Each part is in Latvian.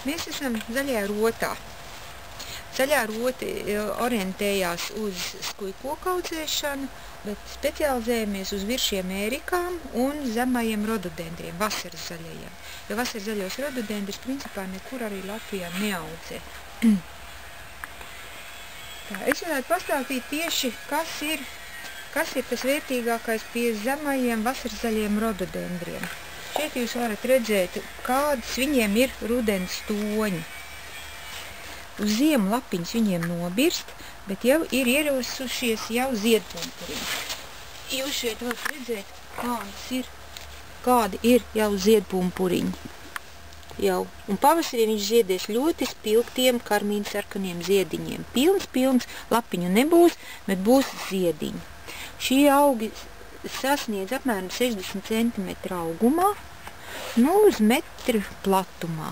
Mēs esam zaļajā rotā. Zaļā rota orientējās uz skujkoku audzēšanu, bet specializējamies uz viršiem ērikām un zemajiem rododendriem, vasaras zaļajiem. Jo vasaras zaļos rododendrus principā nekur arī Latvijā neaudzē. Tā, es varētu pastāstīt tieši, kas ir tas vērtīgākais pie zemajiem vasaras zaļiem rododendriem. Šeit jūs varat redzēt, kādas viņiem ir rudens toņi. Uz ziemu lapiņas viņiem nobirst, bet jau ir ierosušies jau ziedpumpuriņi. Jūs šeit varat redzēt, kādi ir jau ziedpumpuriņi. Un pavasarī viņš ziedēs ļoti spilgtiem karmīnu sarkaniem ziediņiem. Pilns, lapiņu nebūs, bet būs ziediņi. Šie augi sasniedz apmēram 60 cm augumā, uz metru platumā.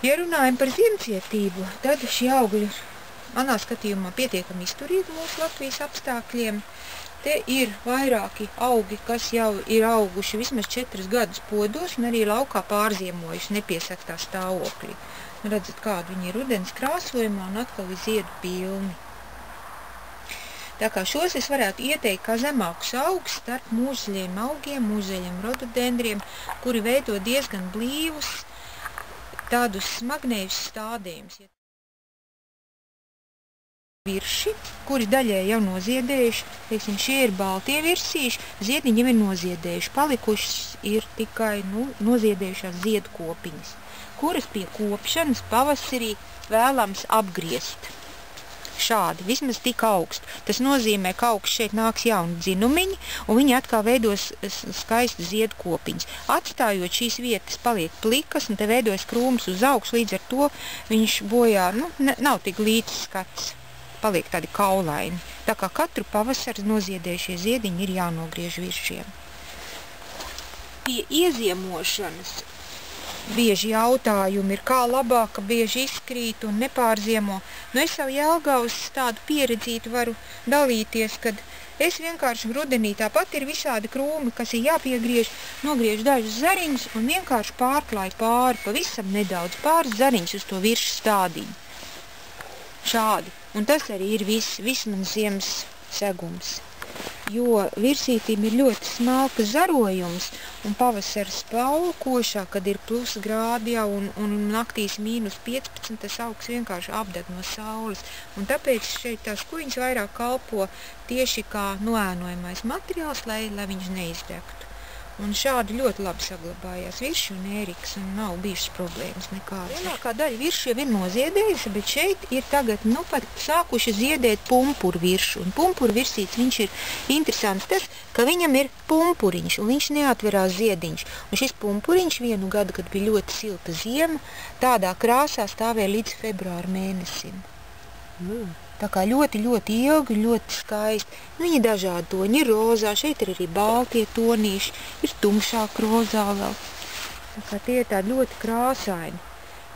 Ja runājam par ziemcietību, tad šie augi ir, manā skatījumā, pietiekami izturīgi mūsu Latvijas apstākļiem. Te ir vairāki augi, kas jau ir auguši vismaz 4 gadus podos un arī laukā pārziemojuši nepiesaktā stāvoklī. Redzat, kādu viņi ir rudens krāsojumā un atkal ir ziedu pilni. Tā kā šos es varētu ieteikt kā zemākus augus starp mūžzaļiem augiem, mūžzaļiem rododendriem, kuri veido diezgan blīvus, tādus smagnējus stādījumus. Virši, kuri daļai jau noziedējuši, teiksim, šie ir baltie virsīši, ziediņi jau ir noziedējuši, palikušas ir tikai noziedējušās ziedkopiņas, kuras pie kopšanas pavasarī vēlams apgriezt. Šādi, vismaz tik augstu. Tas nozīmē, ka augsts šeit nāks jauni dzinumiņi, un viņi atkal veidos skaistu ziedkopiņas. Atstājot šīs vietas paliek plikas, un te veidojas krūms uz augšu, līdz ar to viņš bojā, nav tik līdz skats, paliek tādi kaulaini. Tā kā katru pavasaru noziedējušie ziediņi ir jānogriež viršiem. Pie ieziemošanas bieži jautājumi ir, kā labāk, ka bieži izkrīt un nepārziemo. Es jau Jelgavas tādu pieredzītu varu dalīties, kad es vienkārši rudenī tāpat ir visādi krūmi, kas ir jāpiegriež, nogriež dažus zariņus un vienkārši pārklāju pavisam nedaudz pāris zariņus uz to virsmu stādiņu. Šādi. Un tas arī ir viss mans ziemas segums. Jo virsītīm ir ļoti smalks zarojums, un pavasara spaukošā, kad ir plus grādi jau un naktīs -15, tas augs vienkārši apdeg no saules. Un tāpēc šeit tās kuiņas vairāk kalpo tieši kā noēnojamais materiāls, lai viņš neizdegtu. Un šādi ļoti labi saglabājās virši un ēriks, un nav bijušas problēmas nekādas. Lielākā daļa virši jau ir noziedējusi, bet šeit ir tagad pat sākuši ziedēt pumpuru viršu. Un pumpuru virsīts viņš ir interesants tas, ka viņam ir pumpuriņš, un viņš neatverās ziediņš. Un šis pumpuriņš vienu gadu, kad bija ļoti silta ziema, tādā krāsā stāvēja līdz februāra mēnesim. Tā kā ļoti ilgi, ļoti skaisti. Viņi dažādi toņi, ir rozā, šeit ir arī baltie tonīši, ir tumšāk rozā vēl. Tā kā tie ir tādi ļoti krāsaini.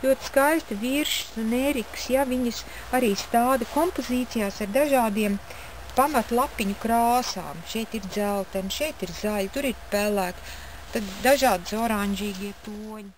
Ļoti skaisti viršs un ēriks, ja viņas arī stāda kompozīcijās ar dažādiem pamatlapiņu krāsām. Šeit ir dzelteni, šeit ir zaļi, tur ir pelēki, tad dažādas oranžīgie toņi.